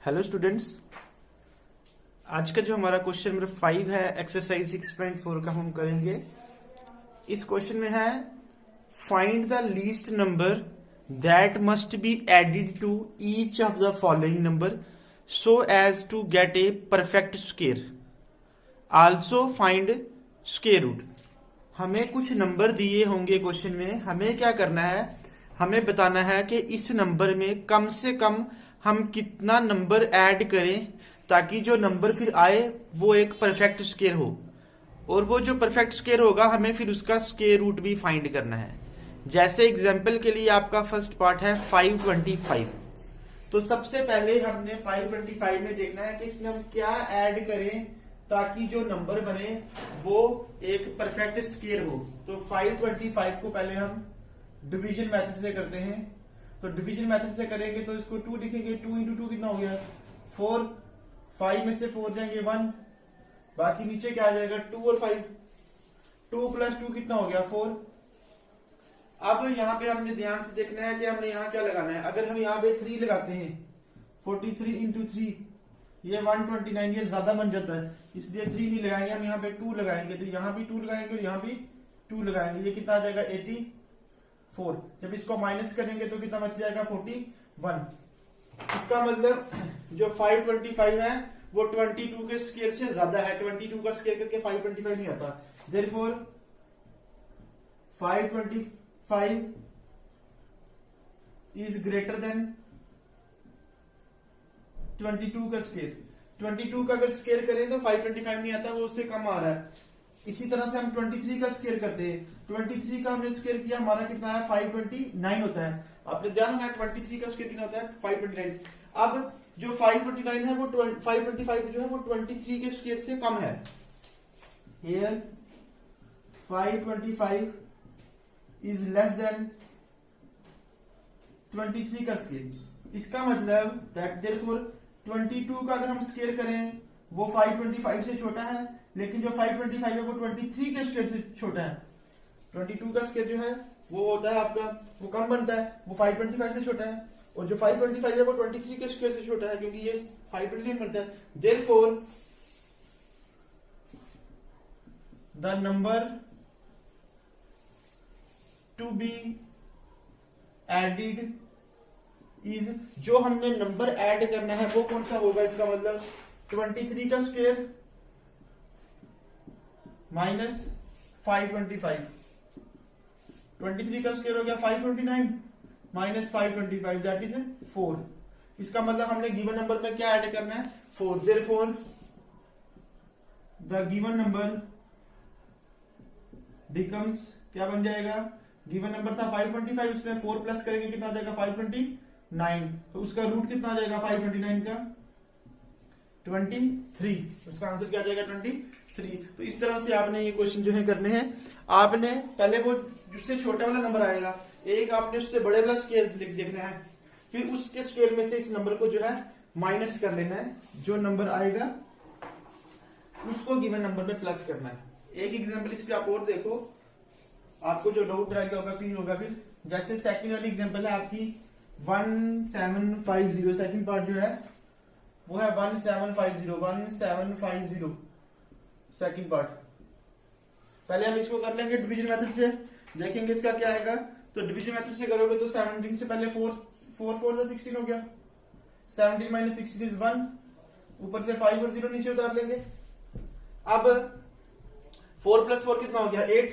Hello students, आज का जो हमारा क्वेश्चन नंबर 5 है एक्सरसाइज 6.4 का हम करेंगे। इस क्वेश्चन में है find the least number that must be added to each of the following number so as to get a perfect square, also find square root. हमें कुछ नंबर दिए होंगे क्वेश्चन में, हमें क्या करना है, हमें बताना है कि इस नंबर में कम से कम हम कितना नंबर ऐड करें ताकि जो नंबर फिर आए वो एक परफेक्ट स्क्वेयर हो, और वो जो परफेक्ट स्क्वेयर होगा हमें फिर उसका स्क्वेयर रूट भी फाइंड करना है। जैसे एग्जांपल के लिए आपका फर्स्ट पार्ट है 525। तो सबसे पहले हमने 525 में देखना है कि इसमें हम क्या ऐड करें ताकि जो नंबर बने वो एक परफेक्ट स्क्वेयर हो। तो 525 को पहले हम डिवीजन मेथड से करते हैं। तो डिवीजन मेथड से करेंगे तो इसको 2 लिखेंगे, 2 इंटू 2 कितना हो गया 4, 5 में से 4 जाएंगे 1, बाकी नीचे क्या आ जाएगा 2 और 5, 2 प्लस 2 कितना हो गया 4। अब यहाँ पे हमने ध्यान से देखना है कि हमने यहाँ क्या लगाना है। अगर हम यहाँ पे 3 लगाते हैं 43 इंटू 3 ये 129, ये ज्यादा बन जाता है, इसलिए 3 नहीं लगाएंगे, हम यहाँ पे 2 लगाएंगे। तो यहाँ भी 2 लगाएंगे और यहाँ भी 2 लगाएंगे, ये कितना आ जाएगा 84। जब इसको माइनस करेंगे तो कितना बच जाएगा 41। इसका मतलब जो 525 है वो 22 के स्क्वायर से ज्यादा है, 22 का स्क्वायर करके 525 नहीं आता। देयरफॉर 525 इज ग्रेटर देन 22 का स्क्वायर। 22 का अगर स्क्वायर करें तो 525 नहीं आता, वो उससे कम आ रहा है। इसी तरह से हम 23 का स्क्वायर करते हैं, 23 का हमने स्क्वायर किया, हमारा कितना है 529 होता है। आपने ध्यान रखना 23 का स्क्वायर कितना होता है 529। अब जो 529 है वो 525 जो है वो 23 के स्क्वायर से कम है। हियर 525 इज लेस देन 23 का स्क्वायर। इसका मतलब दैट देयरफॉर 22 का अगर हम स्क्वायर करें वो 525 से छोटा है, लेकिन जो 525 है वो 23 के स्क्वायर से छोटा है। 22 का स्क्वायर जो है वो होता है आपका, वो कम बनता है, वो 525 से छोटा है, और जो 525 है वो 23 के स्क्वायर से छोटा है क्योंकि ये 529 बनता है। Therefore the number to be added is, जो हमने नंबर ऐड करना है वो कौन सा होगा, इसका मतलब 23 का स्क्वायर माइनस 525। 23 का स्क्वायर हो गया 529 माइनस 525 दैट इज 4। इसका मतलब हमने गिवन नंबर में क्या ऐड करना है 4। Therefore the given number becomes, क्या बन जाएगा, गिवन नंबर था 525, उसमें 4 प्लस करेंगे कितना आ जाएगा 529, तो उसका रूट कितना आ जाएगा 529 का 23। उसका आंसर क्या आ जाएगा 23। तो इस तरह से आपने ये क्वेश्चन जो है करने हैं। आपने पहले वो जिससे छोटा वाला नंबर आएगा, एक आपने उससे बड़े वाला स्क्वायर देखना है, फिर उसके स्क्वायर में से इस नंबर को जो है माइनस कर लेना है, जो नंबर आएगा उसको गिवन नंबर में प्लस करना है। एक एग्जांपल इस पे आप और देखो, आपको जो डाउट रहेगा होगा क्लियर होगा। फिर जैसे सेकंड वाली एग्जांपल है आपकी 1750, सेकंड पार्ट जो है वो है 1750 सेकंड पार्ट। पहले हम इसको कर लेंगे डिवीजन मेथड से, देखेंगे इसका क्या आएगा। तो डिवीजन मेथड से करोगे तो 17 से पहले 4 4 16 हो गया, 17 माइनस 16 इज 1, ऊपर से 5 और 0 नीचे उतार लेंगे। अब 4 प्लस 4 कितना हो गया 8।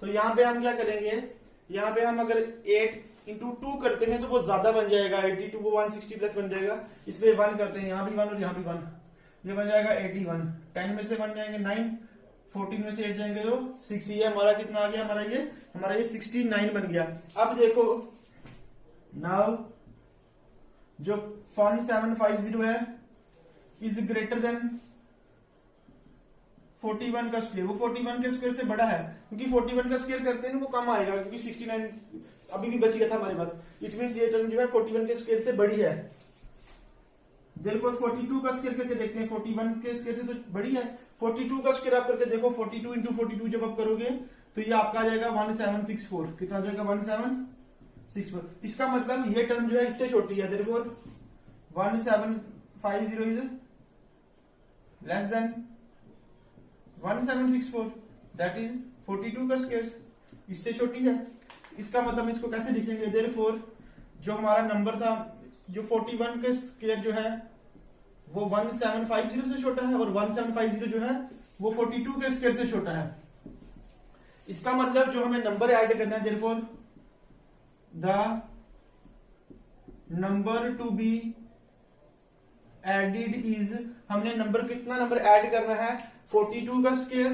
तो यहां पे हम क्या करेंगे, यहां पे हम अगर 8 इंटू 2 करते हैं तो वो ज्यादा बन जाएगा, 82 वो 160 प्लस बन जाएगा, इसलिए 1 करते हैं, यहां भी 1 और यहां भी 1, ये बन जाएगा 81। 10 में से 1 जाएंगे 9, 14 में से 8 जाएंगे तो 6, ये हमारा कितना आ गया, हमारा ये 69 बन गया। अब देखो नाउ जो 1750 है इज ग्रेटर देन 41 का स्क्वायर, वो 41 के स्क्वायर से बड़ा है, क्योंकि 41 का स्क्वायर करते हैं वो कम आएगा क्योंकि 69 अभी भी बच गया था हमारे पास। इट मींस ये टर्म जो है 41 के स्क्वायर से बड़ी है। देयरफॉर 42 का स्क्वायर करके देखते हैं, 41 के स्क्वायर से तो बड़ी है। 42 का स्क्वायर आप करके देखो, 42 इंटू 42 जब आप करोगे तो ये आपका आ जाएगा 1764। कितना आ जाएगा 1764। इसका मतलब ये टर्म जो है इससे छोटी है, therefore 1750 is less than 1764, that is 42 का स्क्वायर, इससे छोटी है। इसका मतलब इसको कैसे लिखेंगे, देयरफॉर जो हमारा नंबर था, जो 41 का स्क्वायर जो है वो 1750 से छोटा है, और 1750 जो है वो 42 के स्क्वायर से छोटा है। इसका मतलब जो हमें नंबर ऐड करना है, therefore the number to be added is, हमने नंबर कितना नंबर ऐड करना है, 42 का स्क्वायर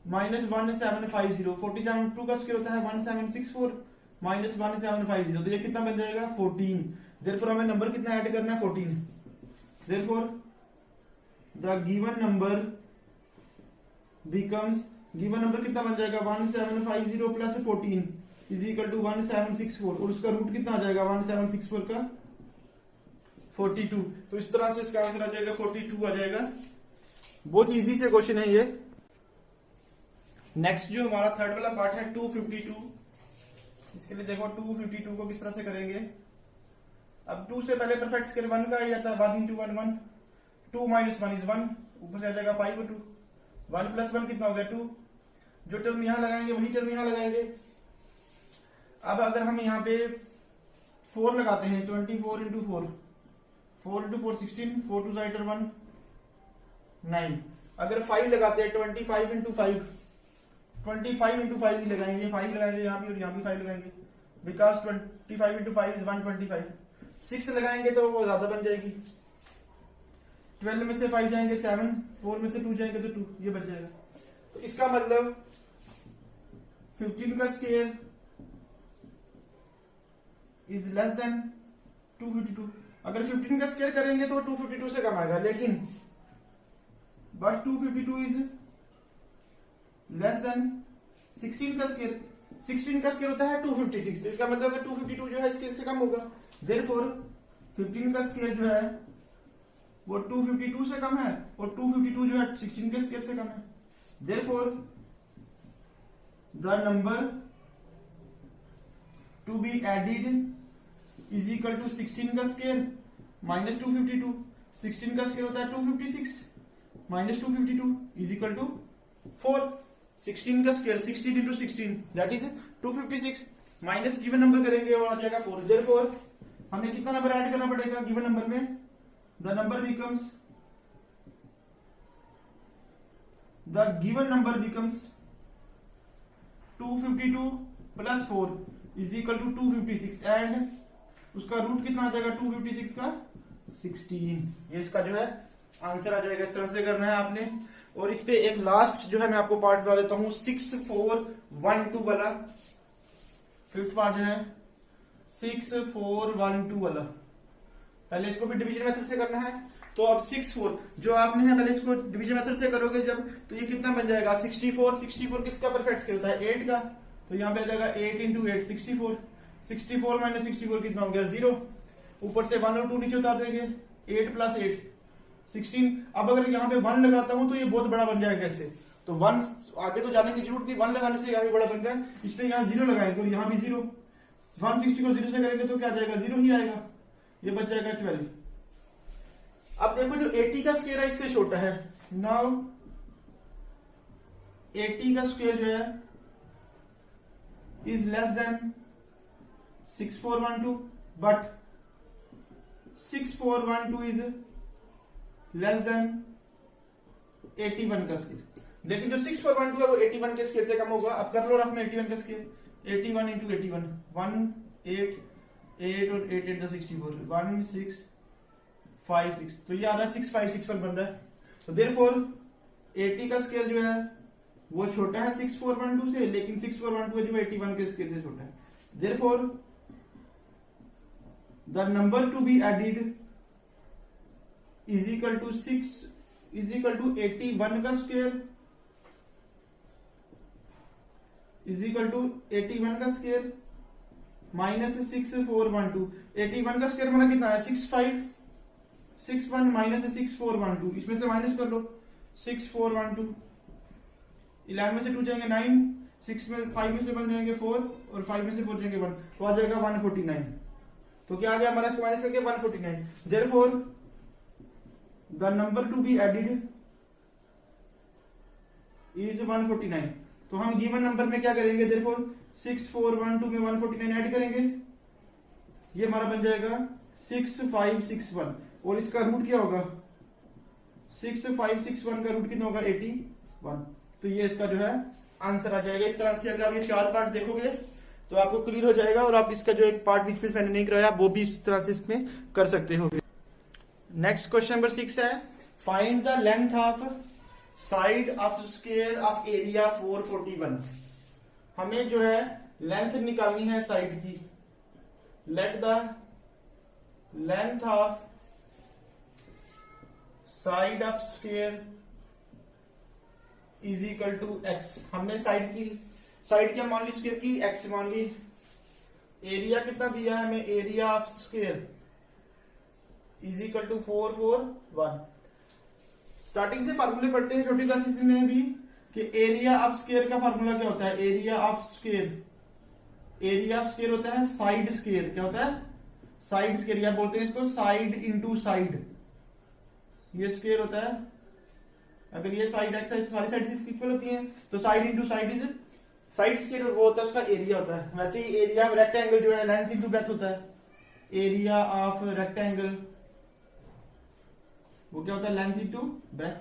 माइनस 1750, 42 का स्क्वायर होता है 1764 माइनस 1750, तो ये कितना बन जाएगा 14। देयरफॉर हमें नंबर कितना ऐड करना है 14। Therefore the given number becomes, given number कितना बन जाएगा 1750 प्लस 14 इज इक्वल टू 1764, और उसका रूट कितना आ जाएगा 1764 का 42। तो इस तरह से इसका आंसर आ जाएगा 42 आ जाएगा। बहुत इजी से क्वेश्चन है ये। नेक्स्ट जो हमारा थर्ड वाला पार्ट है 252, इसके लिए देखो 252 को किस तरह से करेंगे। अब 2 से पहले परफेक्ट स्क्वायर 1 का आ जाता है, 1 इंटू 1 1, 2 माइनस 1 इज 1, ऊपर से आ जाएगा 5 और 2, 1 प्लस 1 कितना हो गया 2, जो टर्म यहां लगाएंगे वही टर्म यहां लगाएंगे। अब अगर हम यहाँ पे 4 लगाते हैं, 24 इंटू 4, 4 इंटू 4 16, 4 टू साइड 1 9। अगर 5 लगाते हैं 25 इंटू 5, 25 इंटू 5 भी लगाएंगे, 5 लगाएंगे यहाँ भी और यहाँ भी 5 लगाएंगे, बिकॉज 25 इंटू 5 इज 125। 6 लगाएंगे तो वो ज्यादा बन जाएगी, 12 में से 5 जाएंगे 7, 4 में से 2 जाएंगे तो 2, ये बच जाएगा। तो इसका मतलब 15 का स्क्वायर इज लेस देन 252। अगर 15 का स्क्वायर करेंगे तो 252 से कम आएगा, लेकिन बट 252 इज लेस देन 16 का स्क्वायर। 16 का स्क्वायर होता है 256, तो इसका मतलब है 252 जो है इसके से कम होगा। देयरफॉर 15 का स्क्वायर जो है वो 252 से कम है, और 252 जो है 16 के स्क्वायर से कम है। Therefore the number to be added is equal to 16 का स्क्वायर माइनस 252। 16 का स्क्वायर होता है 256 माइनस 252 इज इक्वल टू 4। 16 का square 16 into 16 that is 256, minus given number करेंगे और आ जाएगा 4। देयरफॉर हमें कितना नंबर ऐड करना पड़ेगा गिवन नंबर में, the number becomes, the given number becomes 252 plus 4 is equal to 256, and उसका रूट कितना आ जाएगा 256 का 16। ये इसका जो है आंसर आ जाएगा। इस तरह से करना है आपने। और इस पे एक लास्ट जो है मैं आपको पार्ट बता देता हूं, 6412 वाला, फिफ्थ पार्ट जो है 6412 वाला। पहले इसको भी डिवीजन मेथड से करना है। तो अब 64 जो आपने है पहले इसको डिवीजन मेथड से करोगे जब, तो ये कितना बन जाएगा 64। 64 किसका परफेक्ट स्क्वायर होता है 8 का, तो यहाँ पे आ जाएगा 8 इंटू 8 64। 64 माइनस 64 कितना हो गया 0, ऊपर से 1 और 2 नीचे उतार देंगे, 8 प्लस 8 16। अब अगर यहाँ पे 1 लगाता हूं तो ये बहुत बड़ा बन जाएगा कैसे, तो 1 आगे तो जाने की जरूरत नहीं, 1 लगाने से यहाँ बड़ा बन रहा है, इसलिए यहाँ 0 लगाएंगे और यहाँ भी 0। 160 को 0 से करेंगे तो क्या जाएगा 0 ही आएगा, ये बच जाएगा 12। अब देखो जो 80 का स्क्वायर है इससे छोटा है। नाउ 80 का स्क्वायर जो है is less than 6412, but 6412 is less than 81 का स्क्वायर। लेकिन जो 6412 है वो 81 के स्क्वायर से कम होगा। अब कर लो रफ में 81 का स्क्वायर, 81 इंटू 81 188 और 88 64 1656, तो ये आ रहा है 6561 बन रहा है। तो देयरफॉर 80 का स्क्वायर जो है वो छोटा है 6412 से, लेकिन 6412 जो 81 के स्क्वायर से छोटा है। Therefore the number to be added is equal to 81 का स्क्वायर इज इक्वल टू 81 का स्क्वायर माइनस 6412। 81 का स्क्वायर हमारा कितना है 6561 माइनस 6412, इसमें से माइनस कर लो 6412। 11 में से 2 जाएंगे 9, 6 में 5 में से 1 जाएंगे 4 और 5 में से 4 जाएंगे 1, तो आ जाएगा 149। तो क्या आ गया हमारा, इसको माइनस करके 149। Therefore the number to be added is 149। तो हम गिवन नंबर में क्या करेंगे, देयरफॉर 6412 में 149 ऐड करेंगे, ये हमारा बन जाएगा 6561। और इसका रूट क्या होगा, 6561 का रूट कितना होगा, 81। तो ये इसका जो है आंसर आ जाएगा। इस तरह से अगर आप ये 4 पार्ट देखोगे तो आपको क्लियर हो जाएगा, और आप इसका जो एक पार्ट बीच में मैंने नहीं कराया वो भी इस तरह से इसमें कर सकते हो। नेक्स्ट क्वेश्चन नंबर 6 है, find the length of side of square of area 441। हमें जो है लेंथ निकालनी है साइड की। Let the length of side of square is equal to X. हमने साइड क्या मान ली, स्क्वायर की एक्स मान ली। एरिया कितना दिया है हमें, area of square is equal to 441। Starting से फार्मूले पढ़ते हैं छोटी क्लासेस में भी कि एरिया ऑफ स्क्वायर का फार्मूला क्या होता है, एरिया ऑफ स्क्वायर होता है साइड स्क्वायर। क्या होता है, साइड स्क्वायर, या बोलते हैं इसको साइड इंटू साइड। ये स्क्वायर होता है, अगर ये साइड एक्स है सारी साइड इक्वल होती हैं, तो side into side is side square, और वो होता है उसका एरिया होता है। वैसे ही एरिया ऑफ रेक्टेंगल जो है लेंथ इंटू ब्रेथ होता है। एरिया ऑफ रेक्टेंगल वो क्या होता है, लेंथ इंटू ब्रेथ।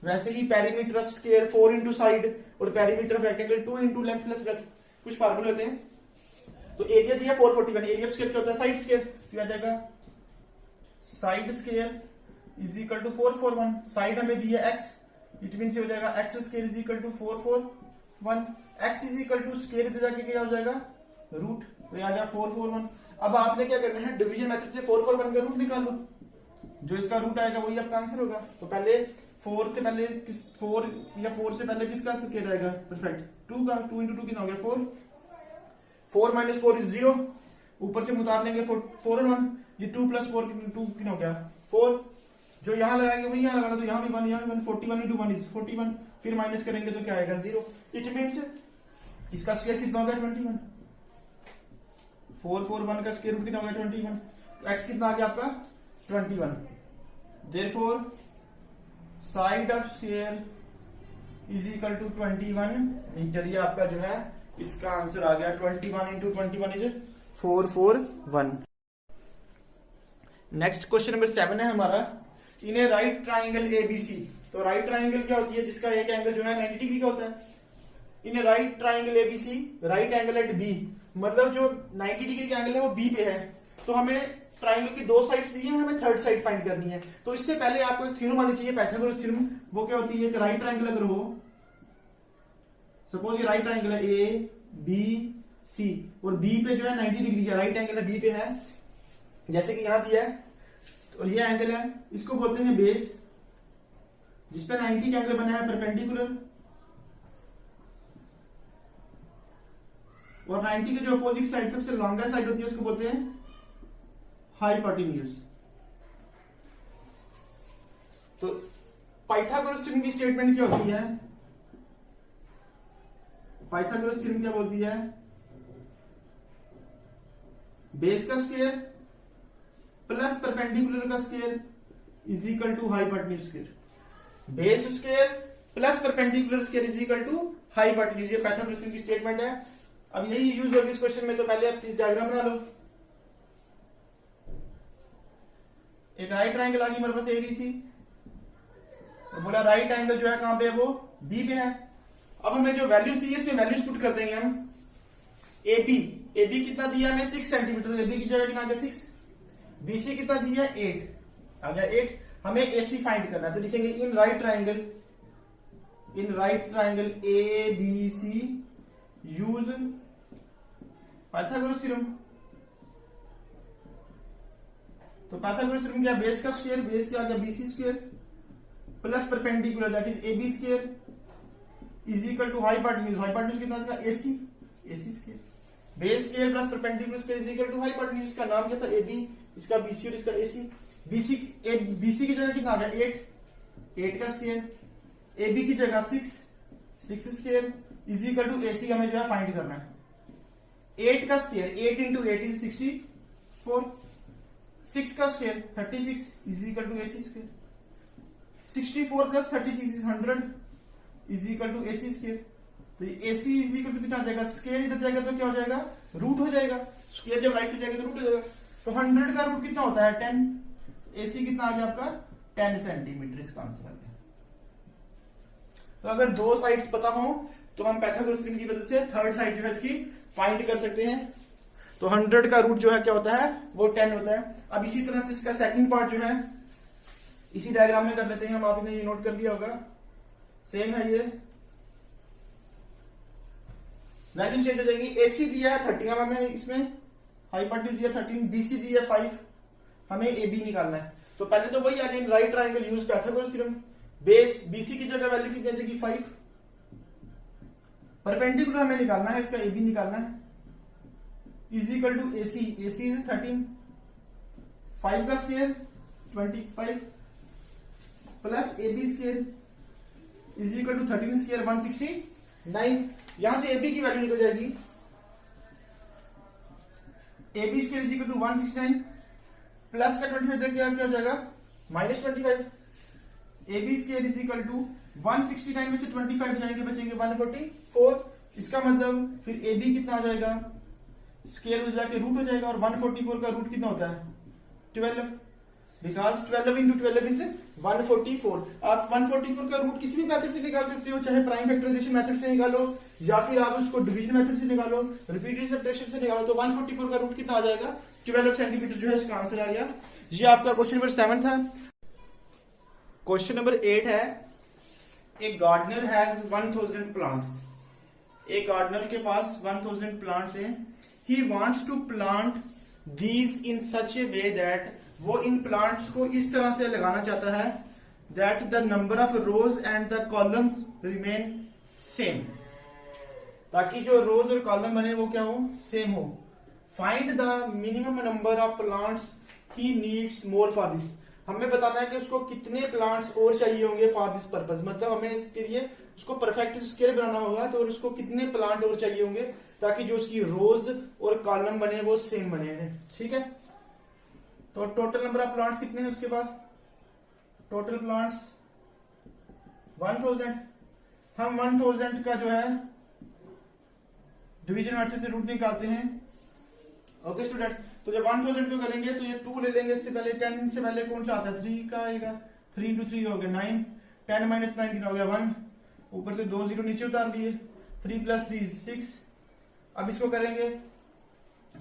वैसे ही perimeter of square 4 into side, और perimeter of rectangle 2 into length plus breadth, कुछ फार्मूले होते हैं। तो एरिया दिया 441, एरिया ऑफ स्क्वायर क्या होता है, साइड स्क्वायर। क्या जाएगा, side square is equal to 441। Side हमें दिया एक्स, इट मीन हो जाएगा X square is equal to 441। X is equal to square इधर जाके क्या हो जाएगा, रूट। तो आ गया 441। अब आपने क्या करना है, डिवीजन मेथड से 441 का रूट निकालो, जो इसका रूट आएगा वही आपका आंसर होगा। तो पहले 4 से पहले 4 से पहले किसका स्क्वायर आएगा, परफेक्ट 2 का। 2 इंटू 2 कितना हो गया, 4। 4 माइनस 4 इज 0। ऊपर से उतार लेंगे 4 और 1, ये 2 प्लस 4 2 कितना हो गया, 4। जो यहां लगाएंगे वही यहां लगाना, तो यहां भी 1 यहां भी 1। 41 इंटू 1 इज 41। फिर माइनस करेंगे तो क्या आएगा, 0। इट मीन्स इसका स्क्वायर कितना हो गया, 21। 441 का स्क्वायर रूट कितना हो गया, 21। तो एक्स कितना आ गया आपका, 21। Therefore side of square is equal to 21 metre. ये आपका जो है इसका आंसर आ गया। 21 into 21 is 441। Next question number 7 है हमारा, in a right triangle ABC. तो राइट ट्राइंगल क्या होती है, जिसका एक एंगल जो है 90 डिग्री का होता है। In a right triangle ABC, right angle at B, मतलब जो 90 डिग्री का एंगल है वो बी पे है। तो हमें ट्राइंगल की 2 साइड्स दी है, हमें थर्ड साइड फाइंड करनी है। तो इससे पहले आपको एक थ्योरम आनी चाहिए, पाइथागोरस थ्योरम। वो क्या होती है कि राइट ट्राइंगल अगर हो, सपोज ये राइट ट्राइंगल है ए बी सी, और बी पे जो है 90 डिग्री का राइट एंगल है, बी पे है, जैसे कि यहां दिया है। और ये एंगल है, इसको बोलते हैं बेस, जिसपे 90 का एंगल बना है परपेंडिकुलर। और 90 के जो अपोजिट साइड सबसे लॉन्गेस्ट साइड होती है उसको बोलते हैं हाइपोटेन्यूज। तो पाइथागोरस थ्योरम की स्टेटमेंट क्या होती है, पाइथागोरस थ्योरम क्या बोलती है, बेस का स्क्वायर प्लस परपेंडिकुलर का square is equal to hypotenuse square. Base square plus perpendicular square is equal to hypotenuse. ये पाइथागोरस थ्योरम की स्टेटमेंट है। अब यही यूज होगी इस क्वेश्चन में। तो पहले आप इस डायग्राम बना लो। एक राइट ट्राइंगल आ गई हमारे पास एबीसी, तो बोला राइट एंगल जो है कहां पे है, वो बी पे है। अब हमें जो वैल्यूज दी है इसमें वैल्यूज पुट कर देंगे हम। एबी कितना दिया हमें, 6 सेंटीमीटर, एबी की जगह कितना आ गया 6। बीसी कितना दिया, 8 आ गया 8। हमें एसी फाइंड करना है, तो लिखेंगे in right triangle A B C use Pythagoras theorem. तो पाइथागोरस थ्योरम क्या, बेस का स्क्वायर, बेस क्या आ गया BC square, plus perpendicular that is AB square is equal to hypotenuse. Hypotenuse कितना इसका, AC square. Base square plus perpendicular square is equal to hypotenuse. का नाम क्या था, एबी, इसका बीसी और इसका एसी। बीसी की जगह कितना आ गया 8 का स्क्वायर। एबी की जगह 6 square is equal to AC. हमें जो है फाइंड करना है 8 का स्क्वायर, 8 इंटू 8 इज 4, 6 का square 36 is equal to AC square, 64 प्लस 36 is 100 is equal to AC square. तो ये AC इज इक्वल टू कितना आ जाएगा, स्क्वायर इधर जाएगा तो क्या हो जाएगा, रूट हो जाएगा, स्क्वायर जब राइट साइड जाएगा तो रूट हो जाएगा। तो 100 का रूट कितना होता है 10, AC कितना आ गया आपका 10 सेंटीमीटर, इसका आंसर आ गया। तो अगर दो साइड्स पता हो तो हम पाइथागोरस थ्योरम की मदद से थर्ड साइड जो है इसकी फाइंड कर सकते हैं। तो 100 का रूट जो है क्या होता है, वो 10 होता है। अब इसी तरह से इसका सेकंड पार्ट जो है इसी डायग्राम में कर लेते हैं हम, आपने ये नोट कर लिया होगा, सेम है ये, वैल्यू चेंज हो जाएगी। AC दिया है 13, हमें इसमें हाइपोटेन्यूज दिया 13, BC दिया 5, हमें AB निकालना है। तो पहले तो वही again right triangle use Pythagoras theorem, base BC की जगह वैल्यू कितनी आ जाएगी 5, परपेंडिकुलर हमें निकालना है, इसका AB निकालना है, is equal to AC, AC is 13, 5 का square 25 plus AB square is equal to 13 square 169। यहां से AB की वैल्यू निकल जाएगी, AB square is equal to 169 plus का 25 क्या हो जाएगा -25, AB square is equal to 169 में से 25 जाएंगे बचेंगे 144। इसका मतलब फिर AB कितना आ जाएगा, स्क्वायर हो जाके रूट हो जाएगा, और 144 का रूट कितना होता है 12, बिकॉज 12 इंटू 12 इज 144। आप 144 का रूट किसी भी मेथड से निकाल सकते हो, चाहे प्राइम फैक्टराइजेशन मेथड से निकालो या फिर आप उसको डिवीजन मेथड से निकालो, रिपीटेड सब्ट्रैक्शन से निकालो। तो 144 का रूट कितना आ जाएगा 12 सेंटीमीटर जो है इसका आंसर आ गया। ये आपका क्वेश्चन नंबर 7 था। क्वेश्चन नंबर 8 है, ए गार्डनर हैज 1000 प्लांट्स। एक गार्डनर के पास 1000 प्लांट्स हैं। He wants to plant these in such a way that, वो इन प्लांट्स को इस तरह से लगाना चाहता है that the number of rose and the column remain same, ताकि जो रोज और कॉलम बने वो क्या हो, सेम हो। Find the minimum number of plants he needs more for this. हमें बताना है कि उसको कितने प्लांट्स और चाहिए होंगे फॉर दिस पर्पज, मतलब हमें इसके लिए उसको परफेक्ट स्केल बनाना होगा, तो उसको कितने प्लांट और चाहिए होंगे ताकि जो उसकी रोज और कॉलम बने वो सेम बने हैं। ठीक है, तो टोटल नंबर ऑफ प्लांट्स कितने हैं उसके पास, टोटल प्लांट्स 1000। हम 1000 का जो है डिवीजन मेथड से रूट निकालते हैं। ओके स्टूडेंट, तो जब 1000 को करेंगे तो ये 2 ले लेंगे, इससे पहले 10 से पहले कौन सा आता है 3 का आएगा, 3 इंटू 3 हो गया 9, 10 माइनस 9 हो गया 1, ऊपर से 2 जीरो नीचे उतार लिए, 3 प्लस 3 6। अब इसको करेंगे,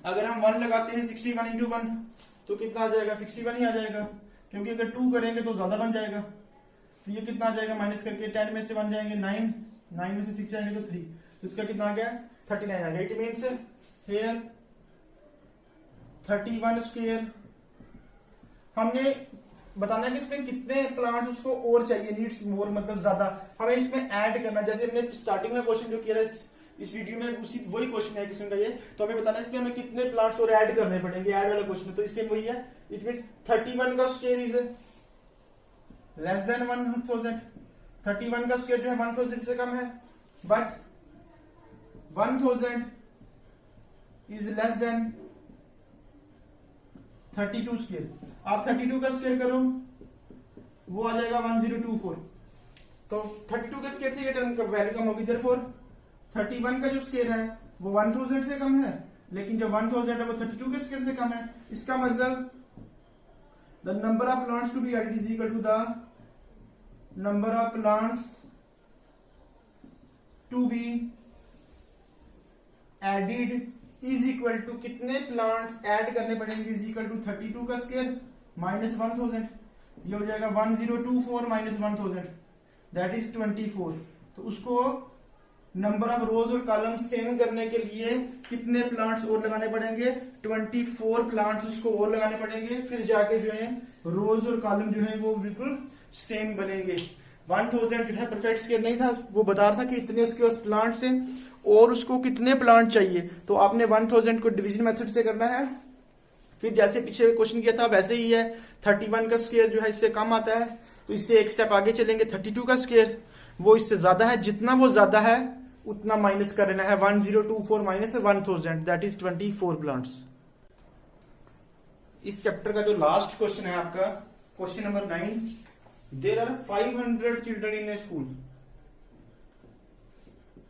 अगर हम 1 लगाते हैं 61 इंटू 1 तो कितना आ जाएगा 61 ही आ जाएगा, क्योंकि अगर 2 करेंगे तो ज्यादा बन जाएगा। तो ये कितना आ जाएगा माइनस करके 10 में से 1 जाएंगे 9, 9 में से 6 जाएंगे तो 3, तो इसका कितना आ गया 39 आ गया। It means here 31 square. हमने बताना है कि इसमें कितने प्लांट्स उसको और चाहिए, नीड्स मोर मतलब ज्यादा, हमें इसमें ऐड करना। जैसे हमने स्टार्टिंग में क्वेश्चन जो किया था इस वीडियो में, उसी वही क्वेश्चन है किस्म का ये। तो हमें बताना है इसमें हमें कितने प्लांट्स और ऐड करने पड़ेंगे, ऐड वाला क्वेश्चन, तो इससे वही है। इट मीन्स 31 का स्क्वायर इज लेस देन 1000। 31 का स्क्वायर जो है 1000 से कम है, but 1000 is less than 32 square. आप 32 का स्क्वायर करो वो आ जाएगा 1024। तो 32 का स्क्वायर से ये टर्म का वैल्यू कम होगी, देयरफॉर 31 का जो स्क्वायर है वो 1000 से कम है, लेकिन जो 1000 है वो 32 के स्क्वायर से कम है। इसका मतलब the number of plants to be added is equal to the number of plants to be added is equal to, कितने प्लांट्स ऐड करने पड़ेंगे, इज इक्वल टू 32 का स्क्वायर माइनस 1000। ये हो जाएगा 1024 माइनस 1000 दैट इज 24। तो उसको नंबर ऑफ रोज और कॉलम सेम करने के लिए कितने प्लांट्स और लगाने पड़ेंगे, 24 प्लांट्स उसको और लगाने पड़ेंगे, फिर जाके जो है रोज और कॉलम जो है वो बिल्कुल सेम बनेंगे। 1000 जो है परफेक्ट स्केल नहीं था, वो बता रहा था कि इतने उसके पास प्लांट्स हैं और उसको कितने प्लांट चाहिए। तो आपने 1000 को डिवीजन मेथड से करना है, फिर जैसे पीछे क्वेश्चन किया था वैसे ही है। 31 का स्क्वायर जो है इससे कम आता है, तो इससे एक स्टेप आगे चलेंगे। 32 का स्क्वायर वो इससे ज्यादा है, जितना वो ज्यादा है उतना माइनस कर लेना है। 1024 माइनस 1000 दैट इज 24 प्लांट्स। इस चैप्टर का जो लास्ट क्वेश्चन है आपका question number 9, there are 500 children in a school.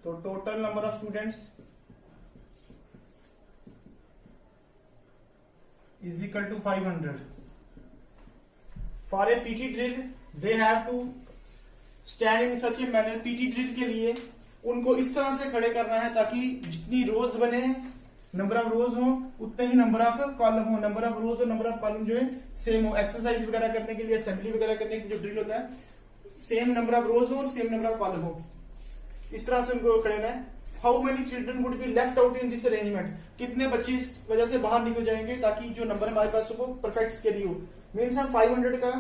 तो total number of students is equal to 500. For a PT drill, they have to stand in such a manner. PT drill के लिए उनको इस तरह से खड़े करना है ताकि जितनी रोज बने, नंबर ऑफ रोज हो, उतने ही नंबर ऑफ कॉलम हो। नंबर ऑफ रोज और नंबर ऑफ कॉलम जो है सेम हो। एक्सरसाइज वगैरह करने के लिए, असेंबली वगैरह करने के लिए जो ड्रिल होता है, सेम नंबर ऑफ रोज हो और सेम नंबर ऑफ कॉलम हो। इस तरह से उनको खड़े रहना है। How many children would be left out in this arrangement, कितने बच्चे इस वजह से बाहर निकल जाएंगे ताकि जो नंबर हमारे पास वो परफेक्ट स्केल हो। मीन्स हम 500 का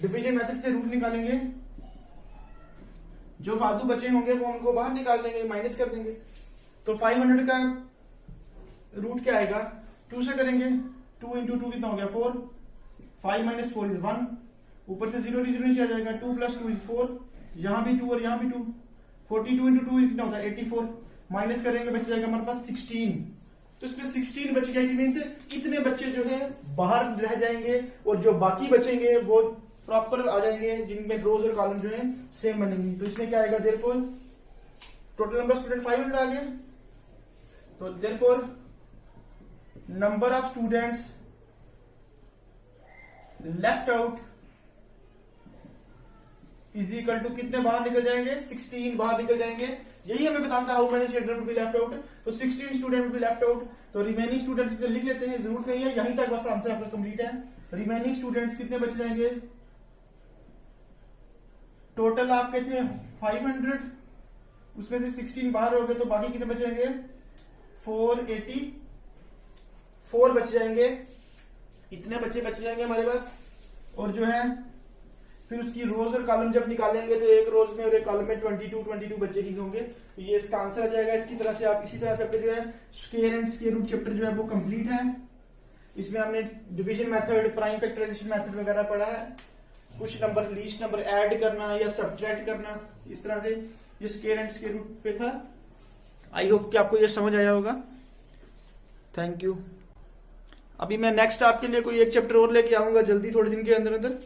डिवीजन मेथड से रूट निकालेंगे, जो फालतू बच्चे होंगे वो उनको बाहर निकाल देंगे, माइनस कर देंगे। तो 500 का रूट क्या आएगा, 2 से करेंगे, 2 इंटू 2 कितना हो गया 4, 5 माइनस 4 इज 1, ऊपर से 0 नीचे आ जाएगा, 2 प्लस 2 इज 4, यहां भी 2 और यहां भी 2, 42 इंटू 2 कितना होता है 84, माइनस करेंगे बच जाएगा हमारे पास 16। तो इसमें 16 बच गया, मीन्स इतने बच्चे जो है बाहर रह जाएंगे और जो बाकी बचेंगे वो प्रॉपर आ जाएंगे जिनमें रोज और कॉलम जो है सेम बनेंगी। तो इसमें क्या आएगा, देयरफॉर टोटल नंबर स्टूडेंट 500 आ गया। तो therefore number of students left out is equal to कितने बाहर निकल जाएंगे, 16 बाहर निकल जाएंगे। यही हमें बताना था how many children will be left out. तो 16 student will be left out. तो रिमेनिंग स्टूडेंट्स लिख लेते हैं, जरूरत नहीं है, यहीं तक बस आंसर आपका कंप्लीट है। रिमेनिंग स्टूडेंट्स कितने बच जाएंगे, टोटल आपके थे 500, उसमें से 16 बाहर हो गए तो बाकी कितने बचेंगे 484 बच जाएंगे। इतने बच्चे बच जाएंगे हमारे पास। और जो है फिर उसकी रोज और कॉलम जब निकालेंगे तो एक रोज में और एक कॉलम में 22 बच्चे ही होंगे। तो ये इसका आंसर आ जाएगा। इसकी तरह से आप इसी तरह से आपके जो है square and square root chapter जो है वो कंप्लीट है। इसमें हमने division method, prime factorization method वगैरह पढ़ा है। कुछ नंबर, लीस्ट नंबर ऐड करना या सब्ट्रैक्ट करना, इस तरह से ये स्क्वायर एंड स्क्वायर रूट पे था। आई होप कि आपको ये समझ आया होगा। Thank you. अभी मैं नेक्स्ट आपके लिए कोई एक चैप्टर और लेके आऊंगा जल्दी, थोड़े दिन के अंदर अंदर।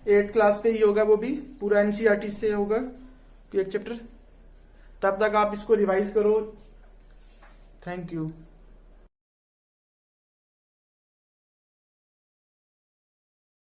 8th क्लास पे ही होगा, वो भी पूरा एनसीईआरटी से होगा कोई एक चैप्टर। तब तक आप इसको रिवाइज करो। Thank you.